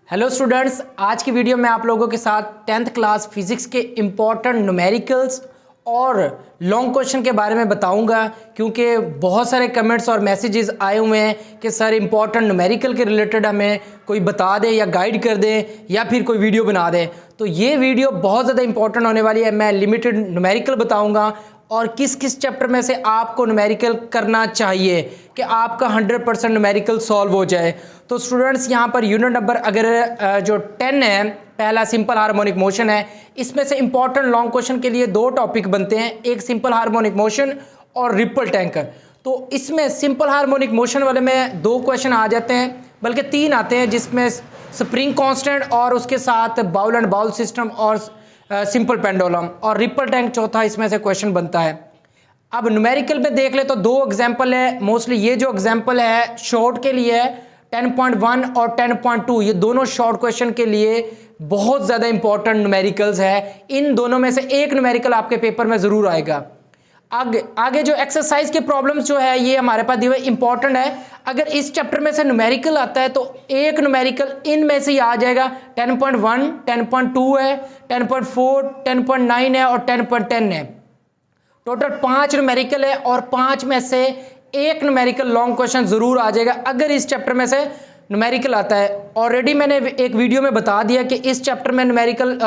Hello students, आज की video में आप लोगों के साथ 10th क्लास फिजिक्स के इम्पॉर्टेंट न्यूमेरिकल्स और लॉन्ग क्वेश्चन के बारे में बताऊंगा, क्योंकि बहुत सारे कमेंट्स और मैसेजेस आए हुए हैं कि सर इम्पॉर्टेंट न्यूमेरिकल के रिलेटेड हमें कोई बता दे या गाइड कर दे या फिर कोई वीडियो बना दे। तो ये वीडियो बहुत ज़्यादा इंपॉर्टेंट होने वाली है। मैं लिमिटेड न्यूमेरिकल बताऊँगा और किस किस चैप्टर में से आपको न्यूमेरिकल करना चाहिए कि आपका 100% न्यूमेरिकल सॉल्व हो जाए। तो स्टूडेंट्स, यहाँ पर यूनिट नंबर अगर जो 10 है, पहला सिंपल हार्मोनिक मोशन है। इसमें से इंपॉर्टेंट लॉन्ग क्वेश्चन के लिए दो टॉपिक बनते हैं, एक सिंपल हार्मोनिक मोशन और रिपल टैंक। तो इसमें सिंपल हार्मोनिक मोशन वाले में दो क्वेश्चन आ जाते हैं, बल्कि तीन आते हैं, जिसमें स्प्रिंग कांस्टेंट और उसके साथ बाउल एंड बाउल सिस्टम और सिंपल पेंडुलम, और रिपल टैंक चौथा इसमें से क्वेश्चन बनता है। अब न्यूमेरिकल में देख ले तो दो एग्जाम्पल है। मोस्टली ये जो एग्जाम्पल है शॉर्ट के लिए है, 10.1 और 10.2, ये दोनों शॉर्ट क्वेश्चन के लिए बहुत ज़्यादा इंपॉर्टेंट न्यूमेरिकल्स है। इन दोनों में से एक न्यूमेरिकल आपके पेपर में ज़रूर आएगा। आगे जो एक्सरसाइज के प्रॉब्लम्स जो है ये हमारे पास दिए हुए इंपॉर्टेंट है। अगर इस चैप्टर में से न्यूमेरिकल आता है तो एक न्यूमेरिकल इनमें से ही आ जाएगा। 10.1, 10.2 है, 10.4, 10.9 है और 10.10 है। टोटल 5 न्यूमेरिकल है और 5 में से एक न्यूमेरिकल लॉन्ग क्वेश्चन जरूर आ जाएगा अगर इस चैप्टर में से न्यूमेरिकल आता है। ऑलरेडी मैंने एक वीडियो में बता दिया कि इस चैप्टर में न्यूमेरिकल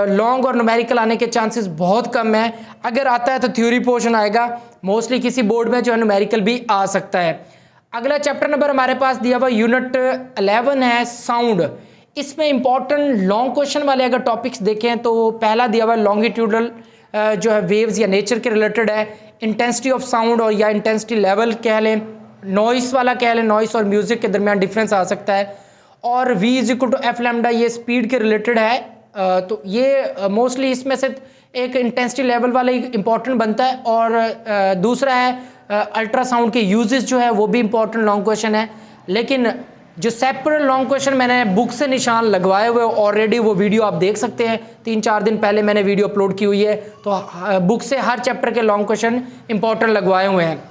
लॉन्ग और न्यूमेरिकल आने के चांसेस बहुत कम है। अगर आता है तो थ्योरी पोर्शन आएगा, मोस्टली किसी बोर्ड में जो है न्यूमेरिकल भी आ सकता है। अगला चैप्टर नंबर हमारे पास दिया हुआ यूनिट 11 है, साउंड। इसमें इंपॉर्टेंट लॉन्ग क्वेश्चन वाले अगर टॉपिक्स देखें तो पहला दिया हुआ लॉन्गिट्यूडल जो है वेव्स या नेचर के रिलेटेड है, इंटेंसिटी ऑफ साउंड और या इंटेंसिटी लेवल कह लें, नॉइस वाला कह लें, नॉइस और म्यूजिक के दरमियान डिफरेंस आ सकता है, और v is equal to f lambda, ये स्पीड के रिलेटेड है। तो ये मोस्टली इसमें से एक इंटेंसिटी लेवल वाला इंपॉर्टेंट बनता है, और दूसरा है अल्ट्रासाउंड के यूजेस जो है वो भी इंपॉर्टेंट लॉन्ग क्वेश्चन है। लेकिन जो सेपरेट लॉन्ग क्वेश्चन मैंने बुक से निशान लगवाए हुए ऑलरेडी, वो वीडियो आप देख सकते हैं, 3-4 दिन पहले मैंने वीडियो अपलोड की हुई है। तो बुक से हर चैप्टर के लॉन्ग क्वेश्चन इंपॉर्टेंट लगवाए हुए हैं।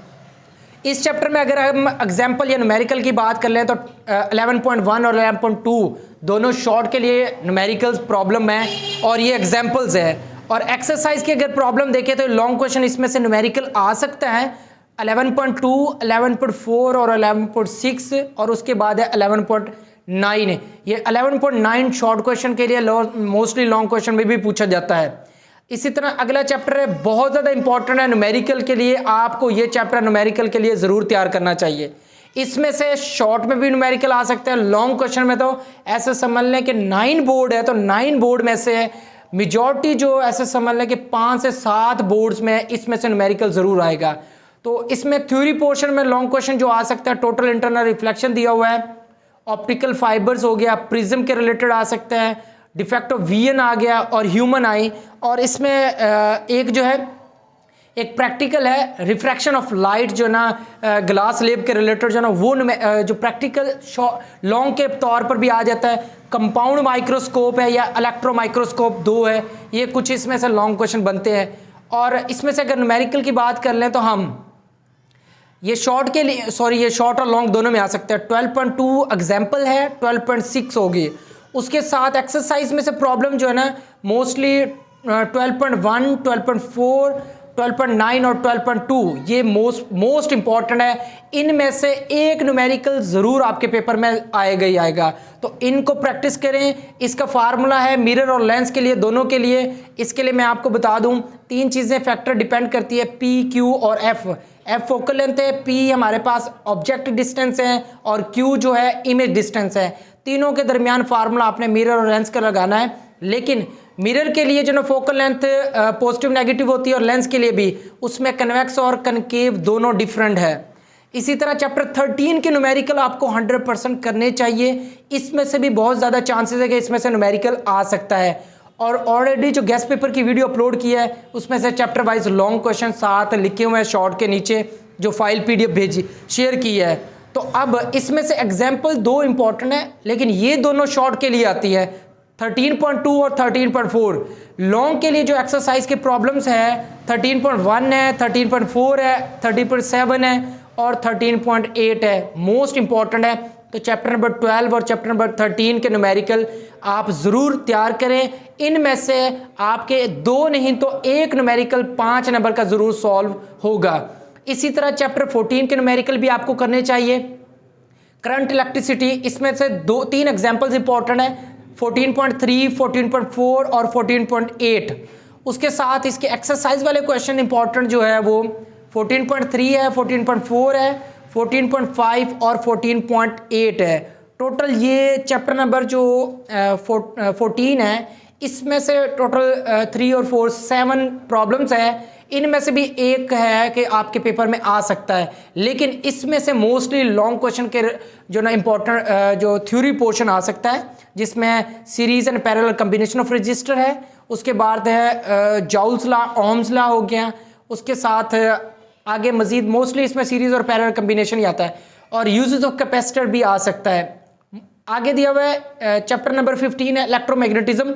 इस चैप्टर में अगर हम एग्जाम्पल या न्यूमेरिकल की बात कर लें तो 11.1 और 11.2 दोनों शॉर्ट के लिए न्यूमेरिकल्स प्रॉब्लम है और ये एग्जाम्पल्स है। और एक्सरसाइज की अगर प्रॉब्लम देखें तो लॉन्ग क्वेश्चन इसमें से न्यूमेरिकल आ सकता है 11.2, 11.4 और 11.6, और उसके बाद है 11.9। ये 11.9 शॉर्ट क्वेश्चन के लिए मोस्टली लॉन्ग क्वेश्चन में भी पूछा जाता है। इसी तरह अगला चैप्टर है, बहुत ज़्यादा इंपॉर्टेंट है न्यूमेरिकल के लिए। आपको ये चैप्टर न्यूमेरिकल के लिए ज़रूर तैयार करना चाहिए। इसमें से शॉर्ट में भी न्यूमेरिकल आ सकते हैं, लॉन्ग क्वेश्चन में तो ऐसे समझ लें कि 9 बोर्ड है, तो 9 बोर्ड में से मेजॉरिटी जो ऐसे समझ लें कि 5 से 7 बोर्ड्स में इसमें से न्यूमेरिकल ज़रूर आएगा। तो इसमें थ्योरी पोर्शन में लॉन्ग क्वेश्चन जो आ सकता है, टोटल इंटरनल रिफ्लेक्शन दिया हुआ है, ऑप्टिकल फाइबर्स हो गया, प्रिज्म के रिलेटेड आ सकते हैं, डिफेक्ट ऑफ वीएन आ गया, और ह्यूमन आई। और इसमें एक जो है एक प्रैक्टिकल है रिफ्रैक्शन ऑफ लाइट, जो ना ग्लास लेब के रिलेटेड जो ना वो जो प्रैक्टिकल लॉन्ग के तौर पर भी आ जाता है। कंपाउंड माइक्रोस्कोप है या इलेक्ट्रो माइक्रोस्कोप, दो है, ये कुछ इसमें से लॉन्ग क्वेश्चन बनते हैं। और इसमें से अगर न्यूमेरिकल की बात कर लें तो हम ये शॉर्ट के लिए ये शॉर्ट और लॉन्ग दोनों में आ सकते हैं। 12.2 एग्जाम्पल है, 12.6 होगी। उसके साथ एक्सरसाइज में से प्रॉब्लम जो है ना मोस्टली 12.1, 12.4, 12.9 और 12.2 ये मोस्ट इंपॉर्टेंट है। इनमें से एक न्यूमेरिकल ज़रूर आपके पेपर में आएगा ही आएगा, तो इनको प्रैक्टिस करें। इसका फार्मूला है मिरर और लेंस के लिए, दोनों के लिए। इसके लिए मैं आपको बता दूं, 3 चीज़ें फैक्टर डिपेंड करती है, पी, क्यू और एफ। एफ फोकल लेंथ है, पी हमारे पास ऑब्जेक्ट डिस्टेंस है, और क्यू जो है इमेज डिस्टेंस है। तीनों के दरमियान फार्मूला आपने मिरर और लेंस का लगाना है। लेकिन मिरर के लिए जो ना फोकल लेंथ पॉजिटिव नेगेटिव होती है, और लेंस के लिए भी, उसमें कन्वेक्स और कनकेव दोनों डिफरेंट है। इसी तरह चैप्टर 13 के न्यूमेरिकल आपको 100% करने चाहिए। इसमें से भी बहुत ज़्यादा चांसेस है कि इसमें से न्यूमेरिकल आ सकता है। और ऑलरेडी जो गेस्ट पेपर की वीडियो अपलोड की है उसमें से चैप्टर वाइज लॉन्ग क्वेश्चन साथ लिखे हुए हैं शॉर्ट के नीचे, जो फाइल PDF भेजी शेयर की है। तो अब इसमें से एग्जाम्पल 2 इंपॉर्टेंट है, लेकिन ये दोनों शॉर्ट के लिए आती है, 13.2 और 13.4। लॉन्ग के लिए जो एक्सरसाइज के प्रॉब्लम्स है 13.1 है, 13.4 है, 13.7 है और 13.8 है। मोस्ट इंपॉर्टेंट है, तो चैप्टर नंबर 12 और चैप्टर नंबर 13 के न्यूमेरिकल आप ज़रूर तैयार करें। इनमें से आपके 2 नहीं तो 1 न्यूमेरिकल 5 नंबर का ज़रूर सॉल्व होगा। इसी तरह चैप्टर 14 के न्यूमेरिकल भी आपको करने चाहिए। करंट इलेक्ट्रिसिटी, इसमें से 2-3 एग्जाम्पल्स इंपॉर्टेंट है, 14.3, 14.4 और 14.8। उसके साथ इसके एक्सरसाइज वाले क्वेश्चन इंपॉर्टेंट जो है वो 14.3 है, 14.4 है, 14.5 और 14.8 है। टोटल ये चैप्टर नंबर जो 14 है इसमें से टोटल 3 और 4 7 प्रॉब्लम्स है। इनमें से भी एक है कि आपके पेपर में आ सकता है, लेकिन इसमें से मोस्टली लॉन्ग क्वेश्चन के जो ना इम्पोर्टेंट जो थ्योरी पोर्शन आ सकता है, जिसमें series and parallel combination of register है। उसके बाद है जॉल्स लॉ, ओम्स लॉ हो गया। उसके साथ आगे मजीद मोस्टली इसमें सीरीज और पैरेलल कम्बिनेशन ही आता है, और यूजेस ऑफ कैपेसिटर भी आ सकता है। आगे दिया हुआ है चैप्टर नंबर 15 है इलेक्ट्रोमैग्नेटिज्म,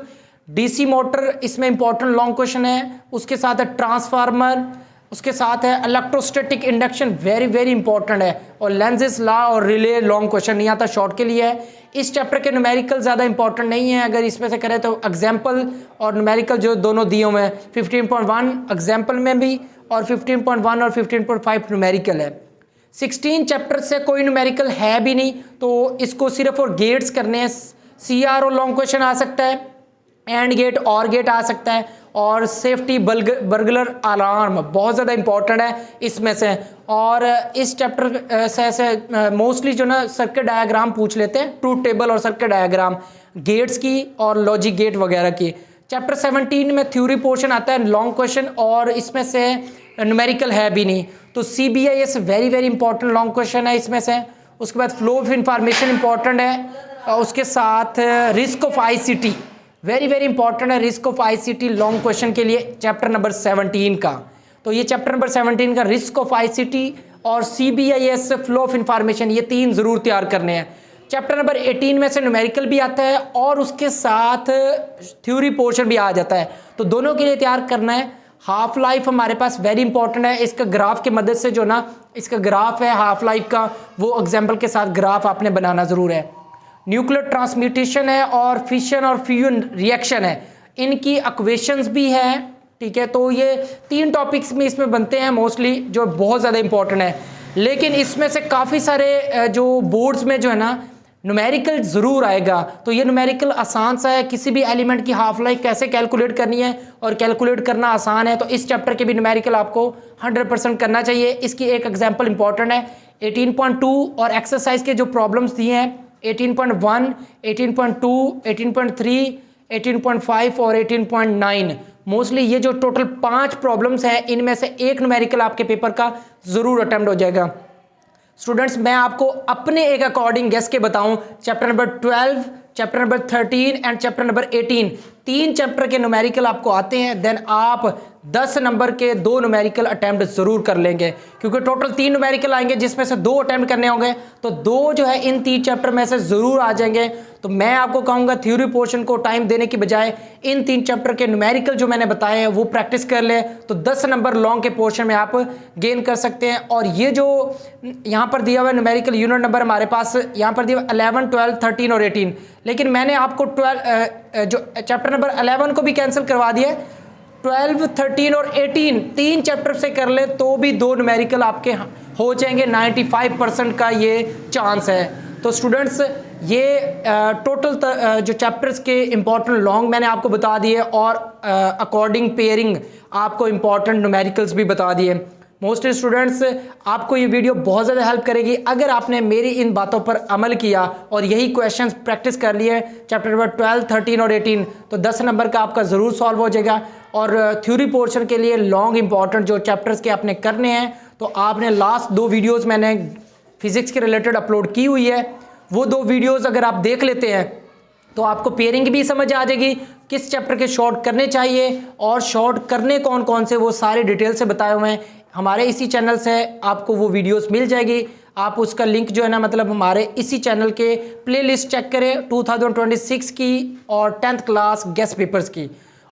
डीसी मोटर, इसमें इंपॉर्टेंट लॉन्ग क्वेश्चन है। उसके साथ है ट्रांसफार्मर, उसके साथ है electrostatic induction, very very important है। और लेंजेस लॉ और रिले लॉन्ग क्वेश्चन नहीं आता, शॉर्ट के लिए है। इस चैप्टर के न्यूमेरिकल ज़्यादा इंपॉर्टेंट नहीं है, अगर इसमें से करें तो एग्जाम्पल और न्यूमेरिकल जो दोनों दिए हुए हैं, 15.1 एग्जाम्पल में भी और 15.1 और 15.5 न्यूमेरिकल है। 16 चैप्टर से कोई न्यूमेरिकल है भी नहीं, तो इसको सिर्फ और गेट्स करने हैं। CR और लॉन्ग क्वेश्चन आ सकता है, एंड गेट और गेट आ सकता है, और सेफ्टी बर्गलर अलार्म बहुत ज़्यादा इंपॉर्टेंट है इसमें से। और इस चैप्टर से मोस्टली जो ना सर्किट डायग्राम पूछ लेते हैं, ट्रूथ टेबल और सर्किट डायग्राम गेट्स की और लॉजिक गेट वगैरह की। चैप्टर 17 में थ्योरी पोर्शन आता है, लॉन्ग क्वेश्चन, और इसमें से न्यूमेरिकल है भी नहीं। तो CBIS very very important long question है इसमें से। उसके बाद फ्लो ऑफ इंफॉर्मेशन इंपॉर्टेंट है, और उसके साथ risk of ICT very very important है, risk of ICT long question के लिए चैप्टर नंबर 17 का। तो ये चैप्टर नंबर 17 का रिस्क ऑफ ICT और CBIS फ्लो ऑफ इंफॉर्मेशन, ये 3 ज़रूर तैयार करने हैं। चैप्टर नंबर 18 में से न्यूमेरिकल भी आता है और उसके साथ थ्योरी पोर्शन भी आ जाता है, तो दोनों के लिए तैयार करना है। हाफ लाइफ हमारे पास वेरी इंपॉर्टेंट है, इसका ग्राफ की मदद से जो ना इसका ग्राफ है हाफ लाइफ का, वो एग्जाम्पल के साथ ग्राफ आपने बनाना ज़रूर है। न्यूक्लियर ट्रांसम्यूटेशन है और फिशन और फ्यूजन रिएक्शन है, इनकी इक्वेशंस भी है, ठीक है। तो ये 3 टॉपिक्स में इसमें बनते हैं मोस्टली, जो बहुत ज़्यादा इंपॉर्टेंट है। लेकिन इसमें से काफ़ी सारे जो बोर्ड्स में जो है ना न्यूमेरिकल ज़रूर आएगा, तो ये न्यूमेरिकल आसान सा है। किसी भी एलिमेंट की हाफ लाइफ कैसे कैलकुलेट करनी है और कैलकुलेट करना आसान है, तो इस चैप्टर के भी न्यूमेरिकल आपको 100% करना चाहिए। इसकी एक एग्जाम्पल इंपॉर्टेंट है 18.2, और एक्सरसाइज के जो प्रॉब्लम्स दिए हैं 18.1, 18.2, 18.3, 18.5 और 18.9, मोस्टली ये जो टोटल 5 प्रॉब्लम्स हैं, इनमें से एक न्यूमेरिकल आपके पेपर का ज़रूर अटेम्प्ट हो जाएगा। स्टूडेंट्स, मैं आपको अपने एक अकॉर्डिंग गेस के बताऊं, chapter number 12, chapter number 13 and chapter number 18, 3 chapter के न्यूमेरिकल आपको आते हैं, देन आप 10 नंबर के 2 न्यूमेरिकल अटैम्प्ट ज़रूर कर लेंगे, क्योंकि टोटल 3 न्यूमेरिकल आएंगे जिसमें से 2 अटैम्प्ट करने होंगे, तो 2 जो है इन 3 चैप्टर में से ज़रूर आ जाएंगे। तो मैं आपको कहूँगा थ्योरी पोर्शन को टाइम देने की बजाय इन 3 चैप्टर के न्यूमेरिकल जो मैंने बताए हैं वो प्रैक्टिस कर ले, तो 10 नंबर लॉन्ग के पोर्शन में आप गेन कर सकते हैं। और ये जो यहाँ पर दिया हुआ न्यूमेरिकल यूनिट नंबर हमारे पास यहाँ पर दिया 11, 12, 13 और 18, लेकिन मैंने आपको 12 जो चैप्टर नंबर 11 को भी कैंसिल करवा दिया है। 12, 13 और 18 3 चैप्टर से कर ले तो भी 2 न्यूमेरिकल आपके हो जाएंगे, 95% का ये चांस है। तो स्टूडेंट्स, ये टोटल जो चैप्टर्स के इंपॉर्टेंट लॉन्ग मैंने आपको बता दिए, और अकॉर्डिंग पेयरिंग आपको इंपॉर्टेंट न्यूमेरिकल्स भी बता दिए। मोस्टली स्टूडेंट्स, आपको ये वीडियो बहुत ज़्यादा हेल्प करेगी अगर आपने मेरी इन बातों पर अमल किया और यही क्वेश्चंस प्रैक्टिस कर लिए चैप्टर नंबर 12, 13 और 18, तो 10 नंबर का आपका ज़रूर सॉल्व हो जाएगा। और थ्योरी पोर्शन के लिए लॉन्ग इंपॉर्टेंट जो चैप्टर्स के आपने करने हैं, तो आपने लास्ट 2 वीडियोज़ मैंने फिज़िक्स के रिलेटेड अपलोड की हुई है, वो 2 वीडियोज़ अगर आप देख लेते हैं तो आपको पेयरिंग भी समझ आ जाएगी, किस चैप्टर के शॉर्ट करने चाहिए और शॉर्ट करने कौन कौन से, वो सारे डिटेल से बताए हुए हैं। हमारे इसी चैनल से आपको वो वीडियोस मिल जाएगी, आप उसका लिंक जो है ना, मतलब हमारे इसी चैनल के प्लेलिस्ट चेक करें 2026 की और 10th क्लास गेस्ट पेपर्स की।